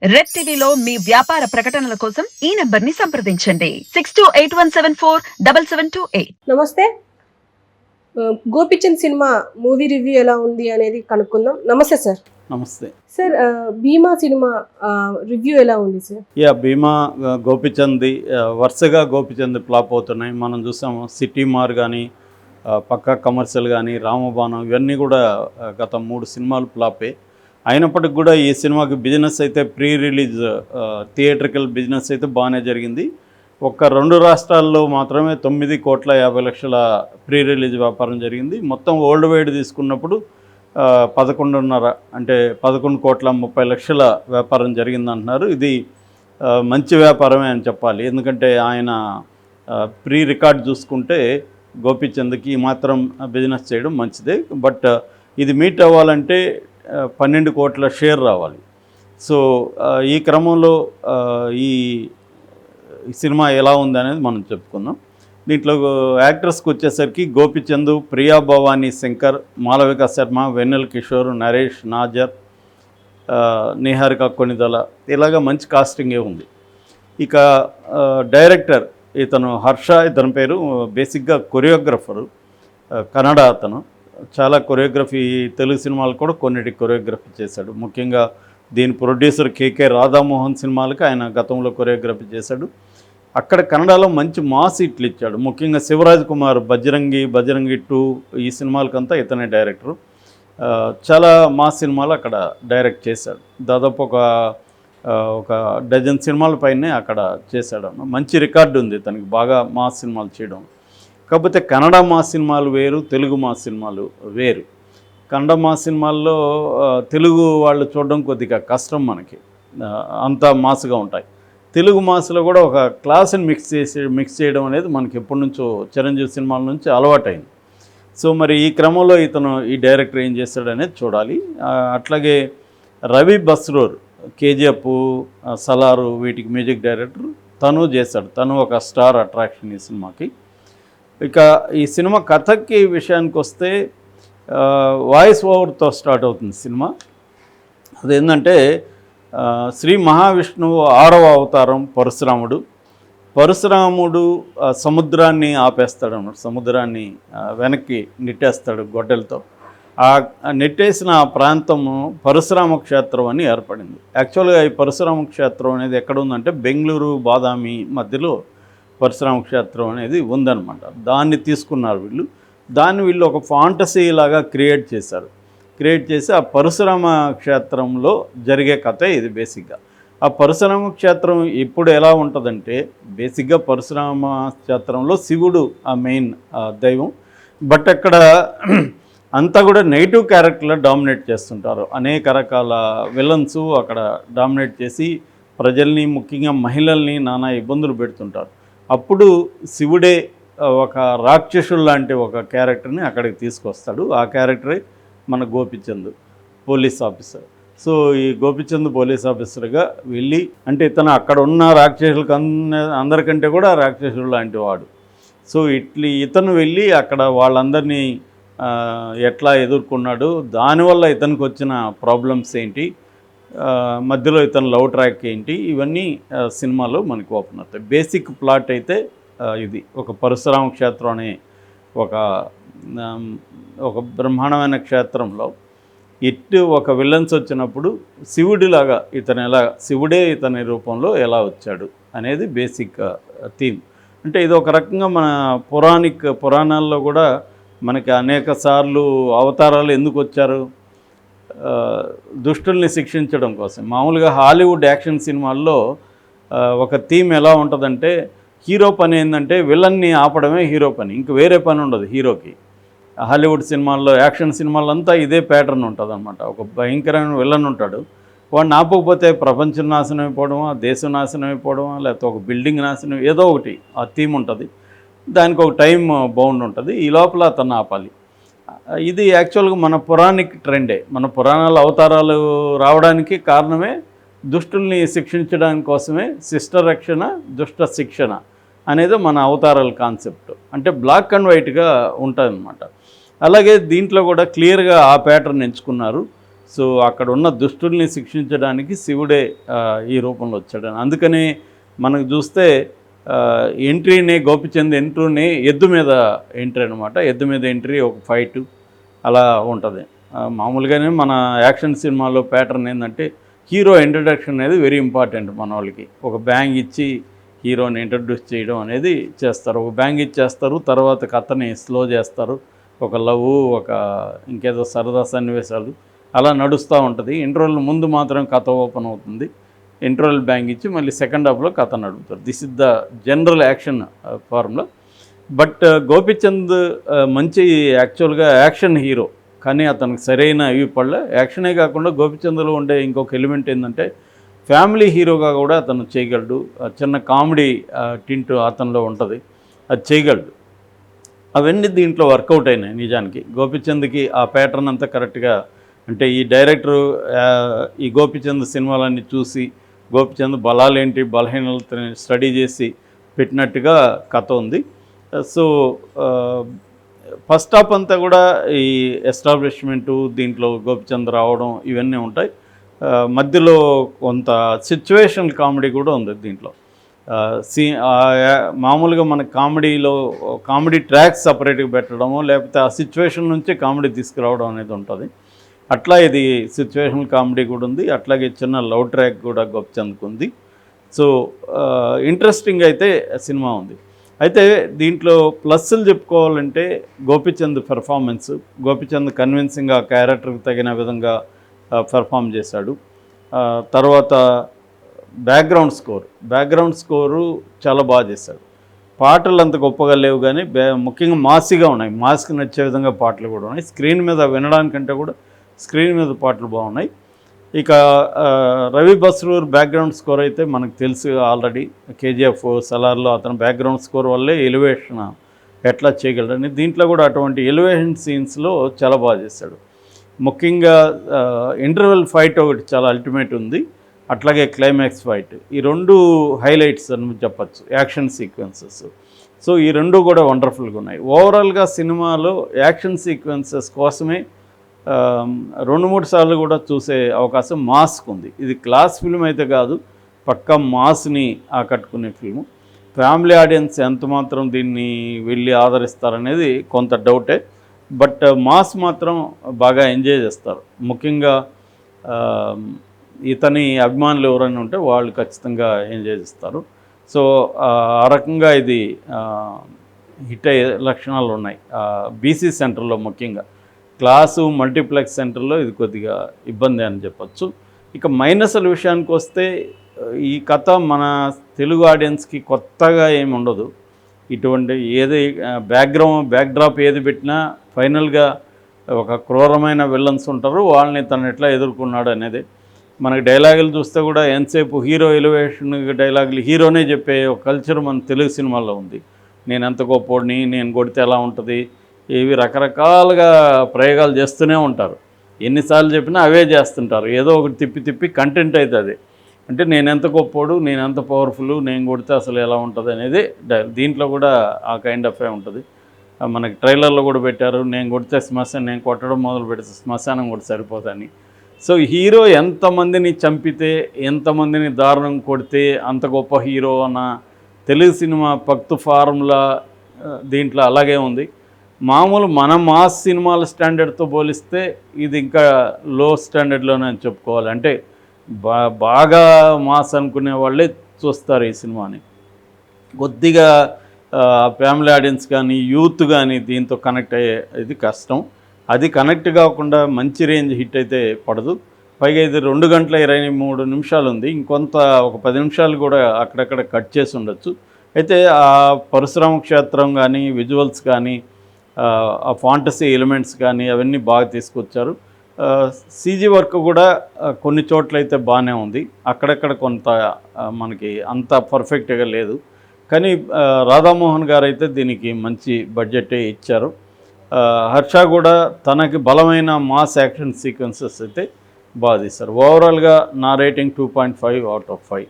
Red టీవీలో మీ వ్యాపార ప్రకటనల కోసం ఈ నంబర్ ని సంప్రదించండి 6281747728. నమస్తే. గోపిచంద్ సినిమా మూవీ రివ్యూ ఎలా ఉంది అనేది కనుక్కుందాం. నమస్తే సార్. నమస్తే సార్, భీమా సినిమా రివ్యూ ఎలా ఉంది సార్? భీమా గోపిచంద్ వరుసగా గోపిచంద్ ఫ్లాప్ అవుతున్నాయి. మనం చూసాము సిటీ మార్ కానీ పక్కా కమర్షియల్ కానీ రామబాణం ఇవన్నీ కూడా గత 3 సినిమాలు ఫ్లాపే. అయినప్పటికి కూడా ఈ సినిమాకి బిజినెస్ అయితే ప్రీ రిలీజ్ థియేట్రికల్ బిజినెస్ అయితే బాగానే జరిగింది. ఒక్క 2 రాష్ట్రాల్లో మాత్రమే 9,50,00,000 ప్రీ రిలీజ్ వ్యాపారం జరిగింది. మొత్తం వరల్డ్ వైడ్ తీసుకున్నప్పుడు 11.5 అంటే 11,30,00,000 వ్యాపారం జరిగిందంటున్నారు. ఇది మంచి వ్యాపారమే అని చెప్పాలి. ఎందుకంటే ఆయన ప్రీ రికార్డ్ చూసుకుంటే గోపిచంద్కి మాత్రం బిజినెస్ చేయడం మంచిదే. బట్ ఇది మీట్ అవ్వాలంటే 12 కోట్ల షేర్ రావాలి. సో ఈ క్రమంలో ఈ సినిమా ఎలా ఉంది అనేది మనం చెప్పుకుందాం. దీంట్లో యాక్టర్స్కి వచ్చేసరికి గోపిచంద్, ప్రియా భవానీ శంకర్, మాలవిక శర్మ, వెన్నెల కిషోర్, నరేష్, నాజర్, నిహారిక కొనిదల ఇలాగ మంచి కాస్టింగే ఉంది. ఇక డైరెక్టర్ ఇతను హర్ష, ఇతని పేరు బేసిక్గా కొరియోగ్రఫరు, కన్నడ అతను. చాలా కొరియోగ్రఫీ తెలుగు సినిమాలు కూడా కొన్నిటికి కొరియోగ్రఫీ చేశాడు. ముఖ్యంగా దీని ప్రొడ్యూసర్ కేకే రాధామోహన్ సినిమాలకి ఆయన గతంలో కొరియోగ్రఫీ చేశాడు. అక్కడ కన్నడలో మంచి మాస్ హిట్లు ఇచ్చాడు. ముఖ్యంగా శివరాజ్ కుమార్ బజరంగి 2 ఈ సినిమాలకంతా ఇతనే డైరెక్టరు. చాలా మాస్ సినిమాలు అక్కడ డైరెక్ట్ చేశాడు. దాదాపు ఒక డజన్ సినిమాల పైనే అక్కడ చేశాడు. మంచి రికార్డు ఉంది తనకి, బాగా మాస్ సినిమాలు చేయడం. కాకపోతే కన్నడ మాస్ సినిమాలు వేరు, తెలుగు మాస్ సినిమాలు వేరు. కన్నడ మాస్ సినిమాల్లో తెలుగు వాళ్ళు చూడడం కొద్దిగా కష్టం మనకి, అంత మాస్గా ఉంటాయి. తెలుగు మాస్లో కూడా ఒక క్లాస్ని మిక్స్ చేయడం అనేది మనకి ఎప్పటి నుంచో చిరంజీవి సినిమాల నుంచి అలవాటైంది. సో మరి ఈ క్రమంలో ఇతను ఈ డైరెక్టర్ ఏం చేస్తాడనేది చూడాలి. అట్లాగే రవి బస్రూర్ కేజీఎఫ్, సలారు వీటికి మ్యూజిక్ డైరెక్టర్ తను చేశాడు. తను ఒక స్టార్ అట్రాక్షన్ ఈ సినిమాకి. ఇక ఈ సినిమా కథకి విషయానికి వస్తే వాయిస్ ఓవర్తో స్టార్ట్ అవుతుంది సినిమా. అదేంటంటే శ్రీ మహావిష్ణువు 6వ అవతారం పరశురాముడు సముద్రాన్ని ఆపేస్తాడు అన్నమాట. సముద్రాన్ని వెనక్కి నెట్టేస్తాడు గొడ్డలతో. ఆ నెట్టేసిన ఆ ప్రాంతము పరశురామ క్షేత్రం అని ఏర్పడింది. యాక్చువల్గా ఈ పరశురామ క్షేత్రం అనేది ఎక్కడ ఉందంటే బెంగళూరు బాదామి మధ్యలో పరశురామ క్షేత్రం అనేది ఉందన్నమాట. దాన్ని తీసుకున్నారు వీళ్ళు. దాన్ని వీళ్ళు ఒక ఫాంటసీ లాగా క్రియేట్ చేసి ఆ పరశురామ క్షేత్రంలో జరిగే కథే ఇది బేసిక్గా. ఆ పరశురామ క్షేత్రం ఇప్పుడు ఎలా ఉంటుందంటే బేసిక్గా పరశురామ క్షేత్రంలో శివుడు ఆ మెయిన్ దైవం. బట్ అక్కడ అంతా కూడా నెగిటివ్ క్యారెక్టర్లో డామినేట్ చేస్తుంటారు. అనేక రకాల విలన్స్ అక్కడ డామినేట్ చేసి ప్రజల్ని, ముఖ్యంగా మహిళల్ని నానా ఇబ్బందులు పెడుతుంటారు. అప్పుడు శివుడే ఒక రాక్షసుడు లాంటి ఒక క్యారెక్టర్ని అక్కడికి తీసుకొస్తాడు. ఆ క్యారెక్టరే మన గోపిచంద్ పోలీస్ ఆఫీసర్. సో ఈ గోపిచంద్ పోలీస్ ఆఫీసర్గా వెళ్ళి, అంటే ఇతను అక్కడ ఉన్న రాక్షసులకు అందరికంటే కూడా రాక్షసుడు లాంటి వాడు. సో ఇతను వెళ్ళి అక్కడ వాళ్ళందరినీ ఎట్లా ఎదుర్కొన్నాడు, దానివల్ల ఇతనికి వచ్చిన ప్రాబ్లమ్స్ ఏంటి, మధ్యలో ఇతను లవ్ ట్రాక్ ఏంటి, ఇవన్నీ సినిమాలో మనకు ఓపెన్ అవుతాయి. బేసిక్ ప్లాట్ అయితే ఇది ఒక పరశురామ క్షేత్రం అనే ఒక బ్రహ్మాండమైన క్షేత్రంలో ఒక విలన్స్ వచ్చినప్పుడు శివుడిలాగా శివుడే ఇతని రూపంలో ఎలా వచ్చాడు అనేది బేసిక్ థీమ్. అంటే ఇది ఒక రకంగా మన పురాణాల్లో కూడా మనకి అనేక సార్లు అవతారాలు ఎందుకు వచ్చారు, దుష్టుల్ని శిక్షించడం కోసం. మామూలుగా హాలీవుడ్ యాక్షన్ సినిమాల్లో ఒక థీమ్ ఎలా ఉంటుందంటే హీరో పని ఏంటంటే విలన్ని ఆపడమే హీరో పని, ఇంక వేరే పని ఉండదు హీరోకి. హాలీవుడ్ సినిమాల్లో, యాక్షన్ సినిమాల్లో అంతా ఇదే ప్యాటర్న్ ఉంటుంది అనమాట. ఒక భయంకరమైన విలన్ ఉంటాడు, వాడిని ఆపకపోతే ప్రపంచం నాశనం అయిపోవడమా, దేశం నాశనం అయిపోవడమా, లేకపోతే ఒక బిల్డింగ్ నాశనం, ఏదో ఒకటి ఆ థీమ్ ఉంటుంది. దానికి ఒక టైం బౌండ్ ఉంటుంది, ఈ లోపల అతను ఆపాలి. ఇది యాక్చువల్గా మన పురాణిక్ ట్రెండే. మన పురాణాల అవతారాలు రావడానికి కారణమే దుష్టుల్ని శిక్షించడానికి కోసమే. శిష్ట రక్షణ, దుష్ట శిక్షణ అనేది మన అవతారాల కాన్సెప్ట్. అంటే బ్లాక్ అండ్ వైట్గా ఉంటుంది అన్నమాట. అలాగే దీంట్లో కూడా క్లియర్గా ఆ ప్యాటర్న్ ఎంచుకున్నారు. సో అక్కడ ఉన్న దుష్టుల్ని శిక్షించడానికి శివుడే ఈ రూపంలో వచ్చాడు. అందుకని మనకు చూస్తే ఎంట్రీని గోపిచంద్ ఎంట్రీని ఎద్దు మీద ఎంట్రీ అనమాట. ఎద్దు మీద ఎంట్రీ, ఒక ఫైటు అలా ఉంటుంది. మామూలుగానే మన యాక్షన్ సినిమాలో ప్యాటర్న్ ఏంటంటే హీరో ఇంట్రడక్షన్ అనేది వెరీ ఇంపార్టెంట్ మన వాళ్ళకి. ఒక బ్యాంగ్ ఇచ్చి హీరోని ఇంట్రడ్యూస్ చేయడం అనేది చేస్తారు. ఒక బ్యాంగ్ ఇచ్చేస్తారు, తర్వాత కథని స్లో చేస్తారు. ఒక లవ్, ఒక ఇంకేదో సరదా సన్నివేశాలు అలా నడుస్తూ ఉంటుంది. ఇంటర్వెల్ ముందు మాత్రం కథ ఓపెన్ అవుతుంది. ఇంటర్వెల్ బ్యాంగ్ ఇచ్చి మళ్ళీ సెకండ్ హాఫ్లో కథ నడుపుతారు. This is the general action formula. But Gopichand మంచి యాక్చువల్గా యాక్షన్ హీరో, కానీ అతనికి సరైన ఇవి పడలే. యాక్షనే కాకుండా గోపిచంద్లో ఉండే ఇంకొక ఎలిమెంట్ ఏంటంటే ఫ్యామిలీ హీరోగా కూడా అతను చేయగలడు. చిన్న కామెడీ టింట్ అతనిలో ఉంటుంది, అది చేయగలడు. అవన్నీ దీంట్లో వర్కౌట్ అయినాయి. నిజానికి గోపిచంద్కి ఆ ప్యాటర్న్ అంతా కరెక్ట్గా, అంటే ఈ డైరెక్టరు ఈ గోపిచంద్ సినిమాలన్నీ చూసి గోపిచంద్ బలాలేంటి బలహీనతని స్టడీ చేసి పెట్టినట్టుగా కథ ఉంది. సో ఫస్ట్ హాఫ్ అంతా కూడా ఈ ఎస్టాబ్లిష్మెంటు, దీంట్లో గోపిచంద్ రావడం ఇవన్నీ ఉంటాయి. మధ్యలో కొంత సిచ్యువేషనల్ కామెడీ కూడా ఉంది దీంట్లో. మామూలుగా మన కామెడీ ట్రాక్స్ సపరేట్గా పెట్టడము, లేకపోతే ఆ సిచ్యువేషన్ నుంచి కామెడీ తీసుకురావడం అనేది ఉంటుంది. అట్లా ఇది సిచ్యువేషనల్ కామెడీ కూడా ఉంది. అట్లాగే చిన్న లవ్ ట్రాక్ కూడా గోపిచంద్కు ఉంది. సో ఇంట్రెస్టింగ్ అయితే సినిమా ఉంది. అయితే దీంట్లో ప్లస్లు చెప్పుకోవాలంటే గోపిచంద్ పెర్ఫార్మెన్స్, గోపిచంద్ కన్విన్సింగ్ ఆ క్యారెక్టర్కి తగిన విధంగా పెర్ఫామ్ చేశాడు. తర్వాత బ్యాక్గ్రౌండ్ స్కోరు చాలా బాగా చేశాడు. పాటలు అంత గొప్పగా లేవు, కానీ ముఖ్యంగా మాసిగా ఉన్నాయి. మాస్కి నచ్చే విధంగా పాటలు కూడా ఉన్నాయి. స్క్రీన్ మీద వినడానికంటే కూడా స్క్రీన్ మీద పాటలు బాగున్నాయి. ఇక రవి బస్రూర్ బ్యాక్గ్రౌండ్ స్కోర్ అయితే మనకు తెలుసు ఆల్రెడీ. కేజీఎఫ్, సలార్లో అతను బ్యాక్గ్రౌండ్ స్కోర్ వల్లే ఎలివేషన్ ఎట్లా చేయగలడని, దీంట్లో కూడా అటువంటి ఎలివేషన్ సీన్స్లో చాలా బాగా చేశాడు. ముఖ్యంగా ఇంటర్వెల్ ఫైట్ ఒకటి చాలా అల్టిమేట్ ఉంది. అట్లాగే క్లైమాక్స్ ఫైట్, ఈ రెండు హైలైట్స్ అని చెప్పచ్చు, యాక్షన్ సీక్వెన్సెస్. సో ఈ రెండు కూడా వండర్ఫుల్గా ఉన్నాయి. ఓవరాల్గా సినిమాలో యాక్షన్ సీక్వెన్సెస్ కోసమే 2-3 సార్లు కూడా చూసే అవకాశం మాస్క్ ఉంది. ఇది క్లాస్ ఫిల్మ్ అయితే కాదు, పక్కా మాస్ని ఆకట్టుకునే ఫిల్ము. ఫ్యామిలీ ఆడియన్స్ ఎంత మాత్రం దీన్ని వెళ్ళి ఆదరిస్తారనేది కొంత డౌటే. బట్ మాస్ మాత్రం బాగా ఎంజాయ్ చేస్తారు. ముఖ్యంగా ఇతని అభిమానులు ఎవరైనా ఉంటే వాళ్ళు ఖచ్చితంగా ఎంజాయ్ చేస్తారు. సో ఆ రకంగా ఇది హిట్ అయ్యే లక్షణాలు ఉన్నాయి. బీసీ సెంటర్లో ముఖ్యంగా క్లాసు మల్టీప్లెక్స్ సెంటర్లో ఇది కొద్దిగా ఇబ్బంది అని చెప్పచ్చు. ఇక మైనస్ల విషయానికి వస్తే ఈ కథ మన తెలుగు ఆడియన్స్కి కొత్తగా ఏమి ఉండదు. ఇటువంటి ఏది బ్యాక్డ్రాప్ ఏది పెట్టినా ఫైనల్గా ఒక క్రూరమైన విలన్స్ ఉంటారు, వాళ్ళని తను ఎట్లా ఎదుర్కొన్నాడు అనేది. మనకి డైలాగులు చూస్తే కూడా ఎంతసేపు హీరో ఎలివేషన్ డైలాగులు హీరోనే చెప్పే ఒక కల్చర్ మన తెలుగు సినిమాల్లో ఉంది. నేను ఎంత గొప్పోడిని, నేను కొడితే ఎలా ఉంటుంది, ఇవి రకరకాలుగా ప్రయోగాలు చేస్తూనే ఉంటారు. ఎన్నిసార్లు చెప్పినా అవే చేస్తుంటారు. ఏదో ఒకటి తిప్పి కంటెంట్ అవుతుంది. అంటే నేను ఎంత గొప్పోడు, నేను ఎంత పవర్ఫుల్, నేను కొడితే అసలు ఎలా ఉంటుంది అనేది దీంట్లో కూడా ఆ కైండ్ ఆఫ్ ఉంటుంది. మనకి ట్రైలర్లో కూడా పెట్టారు, నేను కొడితే శ్మశానం, నేను కొట్టడం మొదలు పెడితే శ్మశానం కూడా సరిపోదని. సో హీరో ఎంతమందిని చంపితే, ఎంతమందిని దారుణం కొడితే అంత గొప్ప హీరో అన్న తెలుగు సినిమా పక్తు ఫార్ములా దీంట్లో అలాగే ఉంది. మామూలు మన మాస్ సినిమాల స్టాండర్డ్తో పోలిస్తే ఇది ఇంకా లో స్టాండర్డ్లోనే చెప్పుకోవాలి. అంటే బాగా మాస్ అనుకునే వాళ్ళే చూస్తారు ఈ సినిమాని. కొద్దిగా ఫ్యామిలీ ఆడియన్స్ కానీ యూత్ కానీ దీంతో కనెక్ట్ అయ్యే ఇది కష్టం. అది కనెక్ట్ కాకుండా మంచి రేంజ్ హిట్ అయితే పడదు. పైగా ఇది 2 గంటల 23 నిమిషాలు ఉంది. ఇంకొంత ఒక 10 నిమిషాలు కూడా అక్కడక్కడ కట్ చేసి ఉండొచ్చు. అయితే ఆ పరశురామ క్షేత్రం కానీ, విజువల్స్ కానీ, ఆ ఫాంటసీ ఎలిమెంట్స్ కానీ అవన్నీ బాగా తీసుకొచ్చారు. సీజీ వర్క్ కూడా కొన్ని చోట్ల అయితే బాగానే ఉంది, అక్కడక్కడ కొంత మనకి అంత పర్ఫెక్ట్గా లేదు. కానీ రాధామోహన్ గారు అయితే దీనికి మంచి బడ్జెటే ఇచ్చారు. హర్ష కూడా తనకి బలమైన మాస్ యాక్షన్ సీక్వెన్సెస్ అయితే బాగా తీశారు. ఓవరాల్గా నా రేటింగ్ 2.5 out of 5.